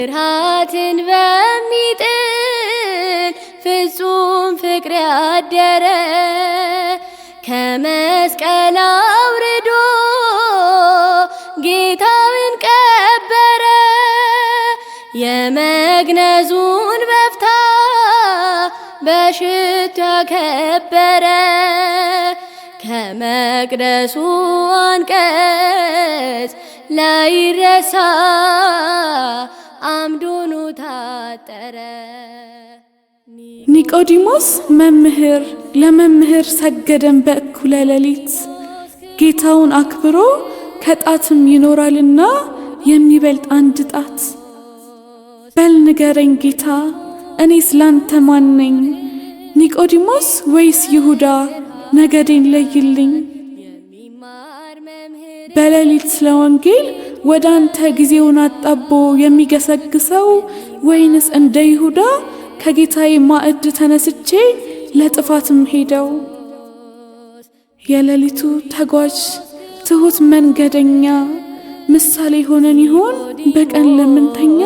ፍርሃትን በሚጥል ፍጹም ፍቅር ያደረ ከመስቀል አውርዶ ጌታውን ቀበረ። የመግነዙን በፍታ በሽቱ ያከበረ ከመቅደሱ አንቀጽ ላይረሳ አምዶኑ ታጠረ። ኒቆዲሞስ መምህር ለመምህር ሰገደን በእኩለ ሌሊት ጌታውን አክብሮ ከጣትም ይኖራልና የሚበልጥ አንድ ጣት። በል ንገረኝ ጌታ እኔስ ላንተ ማን ነኝ? ኒቆዲሞስ ወይስ ይሁዳ? ነገዴን ለይልኝ። በሌሊት ስለ ወንጌል ወደ አንተ ጊዜውን አጣቦ የሚገሰግሰው ወይንስ እንደ ይሁዳ ከጌታዬ ማዕድ ተነስቼ ለጥፋትም ሄደው? የሌሊቱ ተጓዥ ትሁት መንገደኛ ምሳሌ ሆነን ይሆን በቀን ለምንተኛ?